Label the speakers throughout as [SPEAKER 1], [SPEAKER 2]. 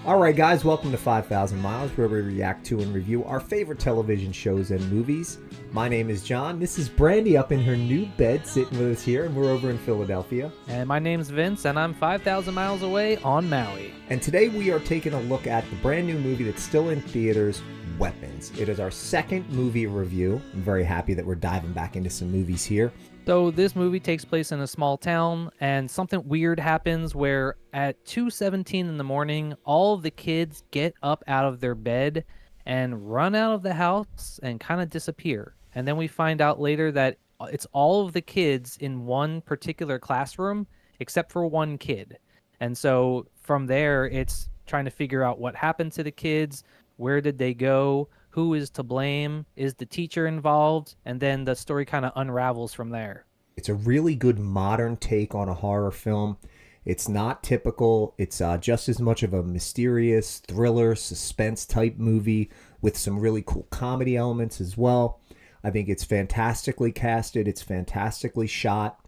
[SPEAKER 1] Alright guys, welcome to 5,000 Miles, where we react to and review our favorite television shows and movies. My name is John, this is Brandy up in her new bed sitting with us here, and we're over in Philadelphia.
[SPEAKER 2] And my name's Vince, and I'm 5,000 miles away on Maui.
[SPEAKER 1] And today we are taking a look at the brand new movie that's still in theaters, Weapons. It is our second movie review. I'm very happy that we're diving back into some movies here.
[SPEAKER 2] So this movie takes place in a small town, and something weird happens where at 2:17 in the morning, all of the kids get up out of their bed and run out of the house and kind of disappear. And then we find out later that it's all of the kids in one particular classroom except for one kid. And so from there, it's trying to figure out what happened to the kids, where did they go, who is to blame, is the teacher involved, and then the story kind of unravels from there.
[SPEAKER 1] It's a really good modern take on a horror film. It's not typical. It's just as much of a mysterious thriller, suspense type movie with some really cool comedy elements as well. I think it's fantastically casted. It's fantastically shot.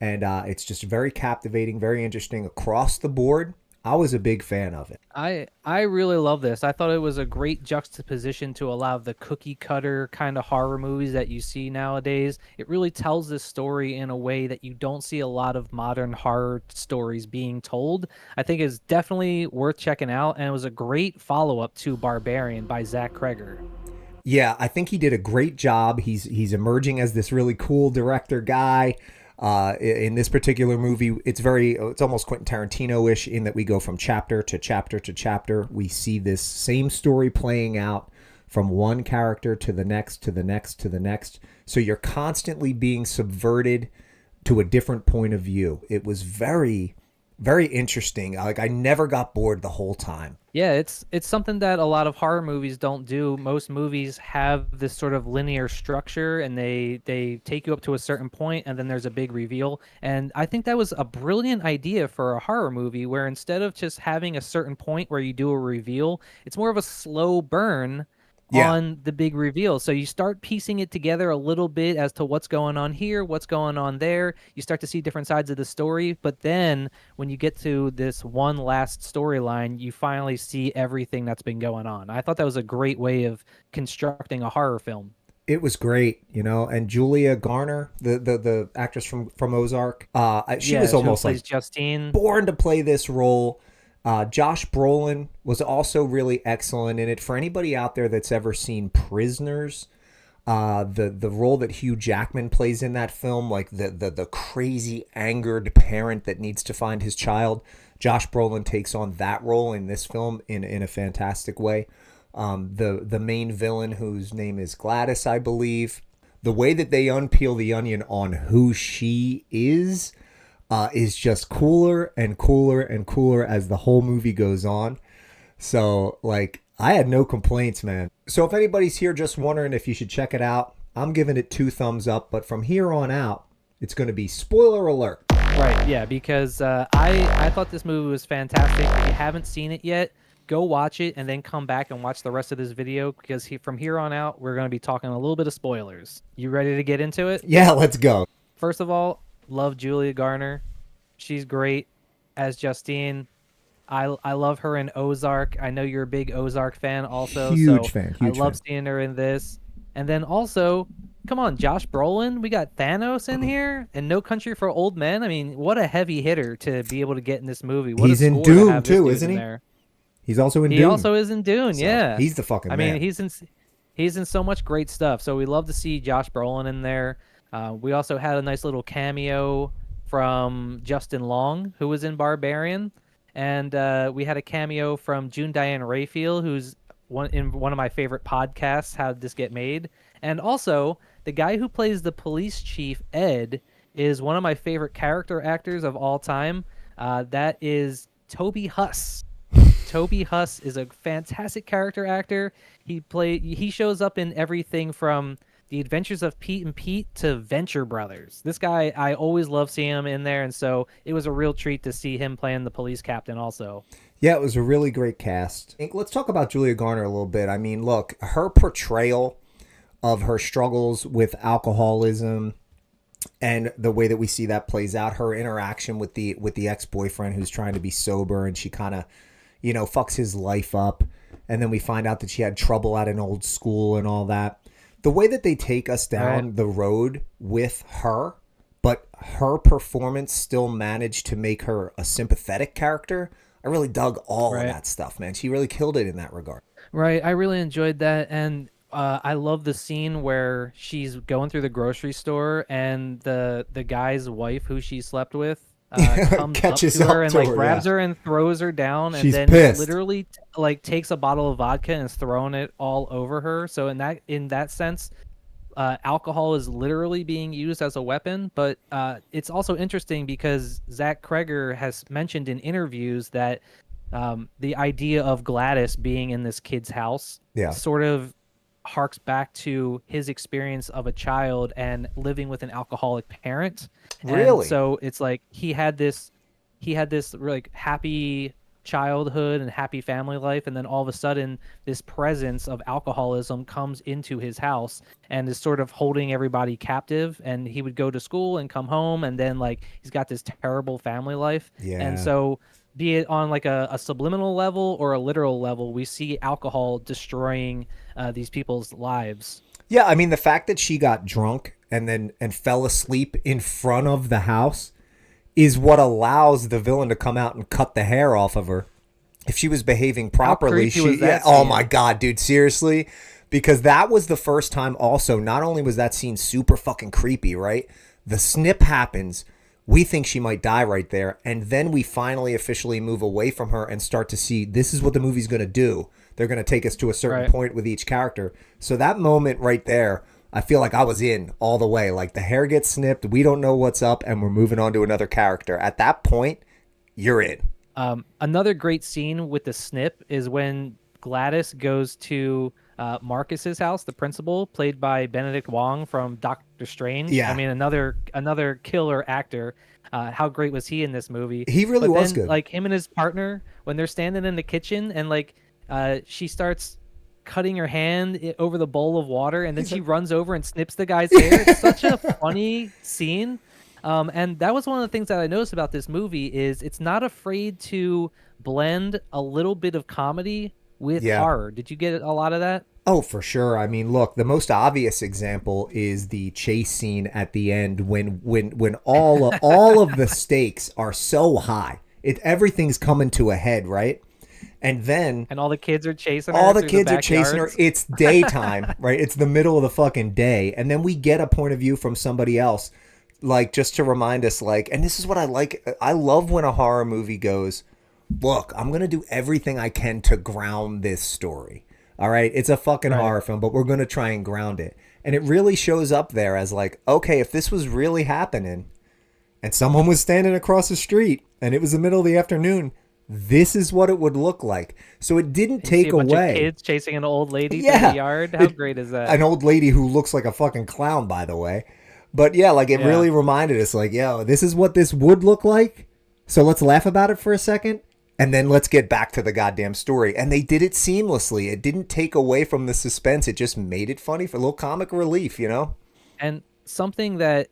[SPEAKER 1] And it's just very captivating, very interesting across the board. I was a big fan of it.
[SPEAKER 2] I really love this. I thought it was a great juxtaposition to a lot of the cookie cutter kind of horror movies that you see nowadays. It really tells this story in a way that you don't see a lot of modern horror stories being told. I think it's definitely worth checking out, and it was a great follow-up to Barbarian by Zach Cregger.
[SPEAKER 1] Yeah, I think he did a great job. He's emerging as this really cool director guy. In this particular movie, it's almost Quentin Tarantino-ish in that we go from chapter to chapter to chapter. We see this same story playing out from one character to the next, to the next, to the next. So you're constantly being subverted to a different point of view. It was very, very interesting. Like, I never got bored the whole time.
[SPEAKER 2] Yeah, it's something that a lot of horror movies don't do. Most movies have this sort of linear structure, and they take you up to a certain point, and then there's a big reveal. And I think that was a brilliant idea for a horror movie, where instead of just having a certain point where you do a reveal, it's more of a slow burn on the big reveal. So you start piecing it together a little bit as to what's going on here, what's going on there. You start to see different sides of the story, but then when you get to this one last storyline, you finally see everything that's been going on. I thought that was a great way of constructing a horror film.
[SPEAKER 1] It was great, and Julia Garner, the actress from Ozark, she was almost like
[SPEAKER 2] Justine,
[SPEAKER 1] born to play this role. Josh Brolin was also really excellent in it. For anybody out there that's ever seen Prisoners, the role that Hugh Jackman plays in that film, like the crazy angered parent that needs to find his child, Josh Brolin takes on that role in this film in a fantastic way. The main villain, whose name is Gladys, I believe, the way that they unpeel the onion on who she is just cooler and cooler and cooler as the whole movie goes on. So, like, I had no complaints, man. So if anybody's here just wondering if you should check it out, I'm giving it 2 thumbs up. But from here on out, it's going to be spoiler alert.
[SPEAKER 2] Right, yeah, because I thought this movie was fantastic. If you haven't seen it yet, go watch it and then come back and watch the rest of this video, because from here on out, we're going to be talking a little bit of spoilers. You ready to get into it?
[SPEAKER 1] Yeah, let's go.
[SPEAKER 2] First of all, love Julia Garner. She's great as Justine. I love her in Ozark. I know you're a big Ozark fan also.
[SPEAKER 1] Huge fan.
[SPEAKER 2] I love seeing her in this. And then also, come on, Josh Brolin. We got Thanos in here and No Country for Old Men. I mean, what a heavy hitter to be able to get in this movie. What
[SPEAKER 1] He's in Dune too, isn't he? He's also in Dune.
[SPEAKER 2] He also is in Dune, so yeah.
[SPEAKER 1] He's the fucking man.
[SPEAKER 2] I mean, he's in so much great stuff. So we love to see Josh Brolin in there. We also had a nice little cameo from Justin Long, who was in Barbarian, and we had a cameo from June Diane Raphael, who's in one of my favorite podcasts, How Did This Get Made? And also, the guy who plays the police chief, Ed, is one of my favorite character actors of all time. That is Toby Huss. Toby Huss is a fantastic character actor. He shows up in everything from The Adventures of Pete and Pete to Venture Brothers. This guy, I always love seeing him in there, and so it was a real treat to see him playing the police captain also.
[SPEAKER 1] Yeah, it was a really great cast. Let's talk about Julia Garner a little bit. I mean, look, her portrayal of her struggles with alcoholism and the way that we see that plays out, her interaction with the ex-boyfriend who's trying to be sober, and she kind of fucks his life up. And then we find out that she had trouble at an old school and all that. The way that they take us down
[SPEAKER 2] Right.
[SPEAKER 1] the road with her, but her performance still managed to make her a sympathetic character. I really dug all of
[SPEAKER 2] Right.
[SPEAKER 1] that stuff, man. She really killed it in that regard.
[SPEAKER 2] Right. I really enjoyed that, and I love the scene where she's going through the grocery store and the guy's wife who she slept with comes up
[SPEAKER 1] Catches
[SPEAKER 2] to her
[SPEAKER 1] up
[SPEAKER 2] and
[SPEAKER 1] to
[SPEAKER 2] like
[SPEAKER 1] her,
[SPEAKER 2] grabs
[SPEAKER 1] yeah.
[SPEAKER 2] her and throws her down, and
[SPEAKER 1] She's
[SPEAKER 2] then
[SPEAKER 1] pissed.
[SPEAKER 2] literally like takes a bottle of vodka and is throwing it all over her. So in that sense, alcohol is literally being used as a weapon. But it's also interesting because Zach Cregger has mentioned in interviews that the idea of Gladys being in this kid's house
[SPEAKER 1] Yeah.
[SPEAKER 2] sort of harks back to his experience of a child and living with an alcoholic parent. And
[SPEAKER 1] Really?
[SPEAKER 2] so it's like he had this like happy childhood and happy family life, and then all of a sudden this presence of alcoholism comes into his house and is sort of holding everybody captive, and he would go to school and come home, and then like he's got this terrible family life. And
[SPEAKER 1] Yeah.
[SPEAKER 2] so be it on like a subliminal level or a literal level, we see alcohol destroying these people's lives.
[SPEAKER 1] Yeah, I mean the fact that she got drunk and fell asleep in front of the house is what allows the villain to come out and cut the hair off of her. If she was behaving
[SPEAKER 2] How
[SPEAKER 1] properly,
[SPEAKER 2] creepy was that
[SPEAKER 1] oh
[SPEAKER 2] scene?
[SPEAKER 1] my god, dude, seriously? Because that was the first time also, not only was that scene super fucking creepy, right? The snip happens. We think she might die right there, and then we finally officially move away from her and start to see this is what the movie's going to do. They're going to take us to a certain
[SPEAKER 2] Right.
[SPEAKER 1] point with each character. So that moment right there, I feel like I was in all the way. Like the hair gets snipped, we don't know what's up, and we're moving on to another character. At that point, you're in.
[SPEAKER 2] Another great scene with the snip is when Gladys goes to Marcus's house, the principal, played by Benedict Wong from Doctor Strange. I
[SPEAKER 1] Yeah.
[SPEAKER 2] mean, another killer actor. How great was he in this movie?
[SPEAKER 1] He really
[SPEAKER 2] But
[SPEAKER 1] was
[SPEAKER 2] then,
[SPEAKER 1] good.
[SPEAKER 2] like him and his partner, when they're standing in the kitchen, and like she starts cutting her hand over the bowl of water, and then she runs over and snips the guy's hair. It's such a funny scene. And that was one of the things that I noticed about this movie is it's not afraid to blend a little bit of comedy with
[SPEAKER 1] Yeah.
[SPEAKER 2] horror. Did you get a lot of that?
[SPEAKER 1] Oh, for sure. I mean, look, the most obvious example is the chase scene at the end when all of the stakes are so high. Everything's coming to a head, right? And then
[SPEAKER 2] And all the kids are chasing her
[SPEAKER 1] all the
[SPEAKER 2] through
[SPEAKER 1] kids are chasing her.
[SPEAKER 2] backyards.
[SPEAKER 1] It's daytime, right? It's the middle of the fucking day. And then we get a point of view from somebody else, like just to remind us, like, and this is what I like. I love when a horror movie goes, look, I'm going to do everything I can to ground this story. All right. It's a fucking
[SPEAKER 2] Right.
[SPEAKER 1] horror film, but we're going to try and ground it. And it really shows up there as like, okay, if this was really happening and someone was standing across the street and it was the middle of the afternoon, this is what it would look like. So it didn't
[SPEAKER 2] You see
[SPEAKER 1] take
[SPEAKER 2] a bunch
[SPEAKER 1] away
[SPEAKER 2] of kids chasing an old lady through
[SPEAKER 1] Yeah.
[SPEAKER 2] the yard. How great is that?
[SPEAKER 1] an old lady who looks like a fucking clown, by the way. But yeah, like it
[SPEAKER 2] Yeah.
[SPEAKER 1] really reminded us, like, yo, this is what this would look like. So let's laugh about it for a second, and then let's get back to the goddamn story. And they did it seamlessly. It didn't take away from the suspense. It just made it funny for a little comic relief, you know?
[SPEAKER 2] And something that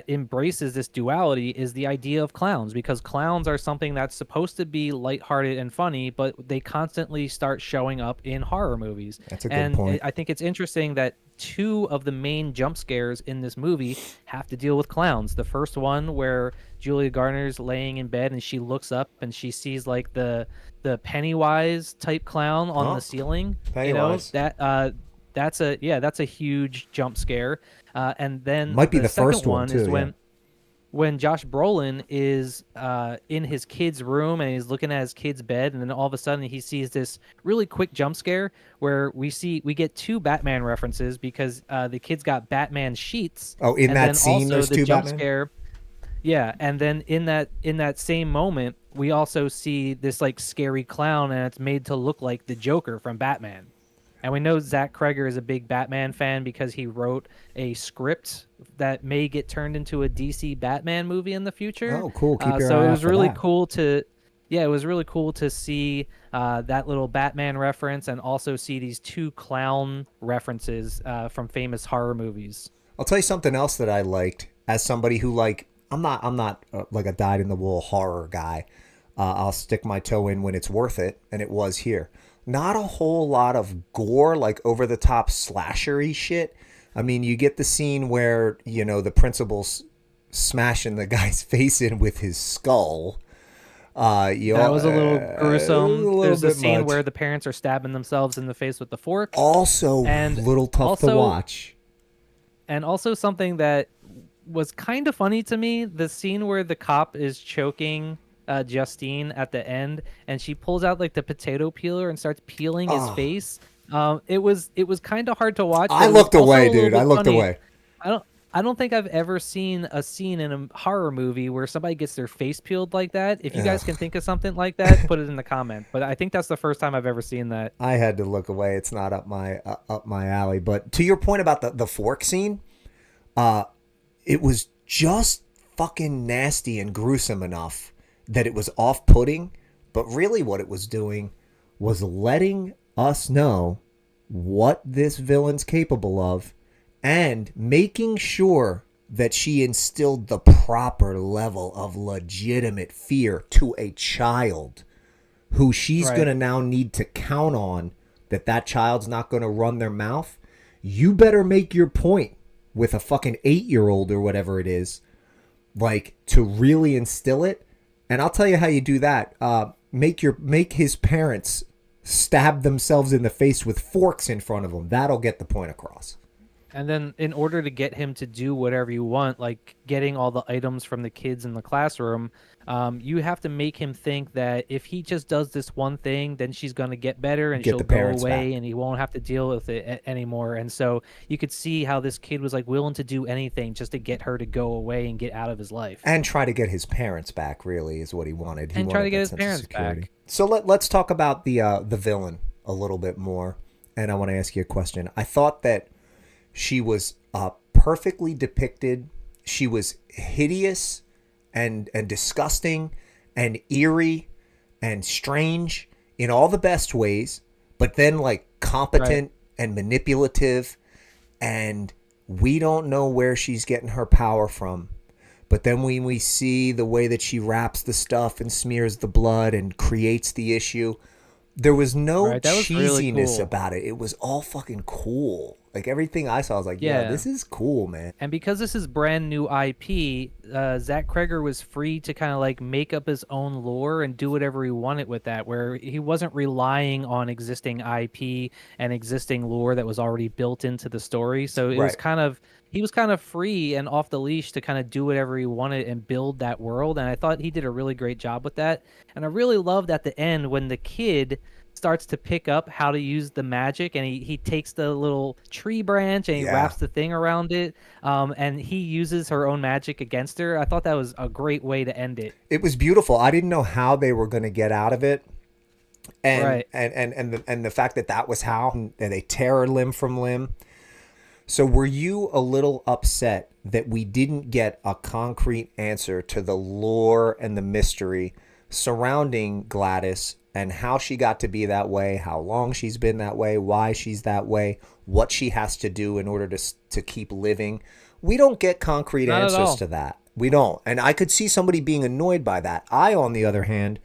[SPEAKER 2] embraces this duality is the idea of clowns, because clowns are something that's supposed to be lighthearted and funny, but they constantly start showing up in horror movies.
[SPEAKER 1] That's a good
[SPEAKER 2] And
[SPEAKER 1] point.
[SPEAKER 2] I think it's interesting that two of the main jump scares in this movie have to deal with clowns. The first one where Julia Garner's laying in bed and she looks up and she sees like the Pennywise type clown on
[SPEAKER 1] Oh,
[SPEAKER 2] the ceiling.
[SPEAKER 1] Pennywise.
[SPEAKER 2] That's a huge jump scare. And then
[SPEAKER 1] Might be
[SPEAKER 2] the
[SPEAKER 1] the
[SPEAKER 2] second
[SPEAKER 1] first one, too,
[SPEAKER 2] is
[SPEAKER 1] yeah.
[SPEAKER 2] when Josh Brolin is in his kid's room and he's looking at his kid's bed, and then all of a sudden he sees this really quick jump scare where we get two Batman references because the kid's got Batman sheets.
[SPEAKER 1] Oh, in
[SPEAKER 2] and
[SPEAKER 1] that
[SPEAKER 2] then
[SPEAKER 1] scene,
[SPEAKER 2] also
[SPEAKER 1] there's
[SPEAKER 2] the
[SPEAKER 1] two
[SPEAKER 2] jump
[SPEAKER 1] Batman?
[SPEAKER 2] scare. Yeah, and then in that same moment, we also see this like scary clown, and it's made to look like the Joker from Batman. And we know Zach Cregger is a big Batman fan because he wrote a script that may get turned into a DC Batman movie in the future.
[SPEAKER 1] Oh, cool. Keep your
[SPEAKER 2] So
[SPEAKER 1] eye
[SPEAKER 2] it
[SPEAKER 1] out
[SPEAKER 2] was
[SPEAKER 1] for
[SPEAKER 2] really
[SPEAKER 1] that.
[SPEAKER 2] cool to, yeah, it was really cool to see that little Batman reference and also see these two clown references from famous horror movies.
[SPEAKER 1] I'll tell you something else that I liked as somebody who like I'm not like a dyed in the wool horror guy. I'll stick my toe in when it's worth it, and it was here. Not a whole lot of gore, like over the top slashery shit. I mean, you get the scene where, you know, the principal's smashing the guy's face in with his skull.
[SPEAKER 2] That was a little gruesome. There's a scene
[SPEAKER 1] much.
[SPEAKER 2] where the parents are stabbing themselves in the face with the fork.
[SPEAKER 1] Also,
[SPEAKER 2] and
[SPEAKER 1] a little tough to watch.
[SPEAKER 2] And also something that was kind of funny to me, the scene where the cop is choking Justine at the end, and she pulls out like the potato peeler and starts peeling his face. It was kind of hard to watch.
[SPEAKER 1] I looked away, dude. I looked
[SPEAKER 2] funny.
[SPEAKER 1] away.
[SPEAKER 2] I don't think I've ever seen a scene in a horror movie where somebody gets their face peeled like that. If you guys can think of something like that, put it in the comment. But I think that's the first time I've ever seen that.
[SPEAKER 1] I had to look away. It's not up my alley. But to your point about the fork scene, it was just fucking nasty and gruesome enough that it was off-putting. But really what it was doing was letting us know what this villain's capable of, and making sure that she instilled the proper level of legitimate fear to a child who she's going to now need to count on that child's not going to run their mouth. You better make your point with a fucking 8-year-old or whatever it is, like, to really instill it. And I'll tell you how you do that. Make his parents stab themselves in the face with forks in front of them. That'll get the point across.
[SPEAKER 2] And then in order to get him to do whatever you want, like getting all the items from the kids in the classroom, you have to make him think that if he just does this one thing, then she's going to get better and she'll go away and he won't have to deal with it anymore. And so you could see how this kid was like willing to do anything just to get her to go away and get out of his life.
[SPEAKER 1] And try to get his parents back, really, is what he wanted. He
[SPEAKER 2] wanted try to get his
[SPEAKER 1] sense
[SPEAKER 2] parents back.
[SPEAKER 1] So let's talk about the villain a little bit more. And I want to ask you a question. I thought that she was perfectly depicted. She was hideous and disgusting and eerie and strange in all the best ways, but then like competent and manipulative, and we don't know where she's getting her power from. But then when we see the way that she wraps the stuff and smears the blood and creates the issue, there was no cheesiness really cool about it. It was all fucking cool. Like everything I saw, I was like, yeah, this is cool, man.
[SPEAKER 2] And because this is brand new IP, Zach Cregger was free to kind of like make up his own lore and do whatever he wanted with that, where he wasn't relying on existing IP and existing lore that was already built into the story. So it was kind of, he was kind of free and off the leash to kind of do whatever he wanted and build that world. And I thought he did a really great job with that. And I really loved at the end when the kid starts to pick up how to use the magic, and he takes the little tree branch and he wraps the thing around it, and he uses her own magic against her. I thought that was a great way to end it.
[SPEAKER 1] It was beautiful. I didn't know how they were going to get out of it, and and the fact that was how, and they tear her limb from limb. So were you a little upset that we didn't get a concrete answer to the lore and the mystery surrounding Gladys and how she got to be that way, how long she's been that way, why she's that way, what she has to do in order to keep living? We don't get concrete answers to that. We don't. And I could see somebody being annoyed by that. I, on the other hand,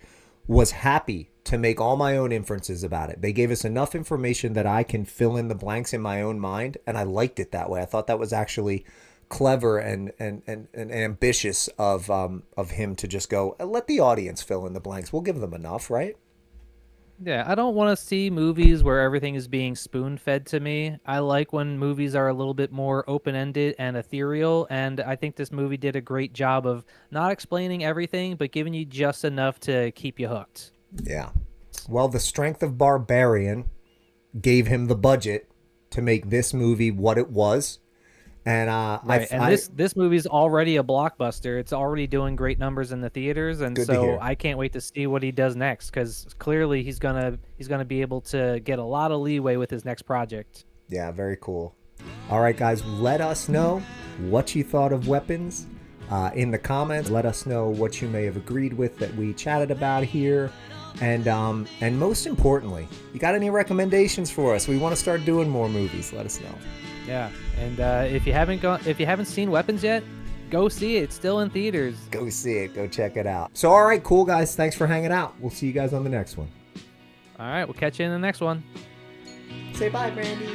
[SPEAKER 1] was happy to make all my own inferences about it. They gave us enough information that I can fill in the blanks in my own mind, and I liked it that way. I thought that was actually clever and ambitious of him to just go, let the audience fill in the blanks. We'll give them enough, right?
[SPEAKER 2] Yeah, I don't want to see movies where everything is being spoon-fed to me. I like when movies are a little bit more open-ended and ethereal, and I think this movie did a great job of not explaining everything, but giving you just enough to keep you hooked. Yeah.
[SPEAKER 1] Well, the strength of Barbarian gave him the budget to make this movie what it was. And
[SPEAKER 2] this movie's already a blockbuster. It's already doing great numbers in the theaters, and so I can't wait to see what he does next, because clearly he's gonna be able to get a lot of leeway with his next project.
[SPEAKER 1] Yeah, very cool. All right, guys, let us know what you thought of Weapons in the comments. Let us know what you may have agreed with that we chatted about here. And most importantly, you got any recommendations for us? We want to start doing more movies. Let us know.
[SPEAKER 2] Yeah, and if you haven't seen Weapons yet, go see it. It's still in theaters.
[SPEAKER 1] Go see it. Go check it out. So, all right, cool, guys. Thanks for hanging out. We'll see you guys on the next one.
[SPEAKER 2] All right, we'll catch you in the next one.
[SPEAKER 1] Say bye, Brandy.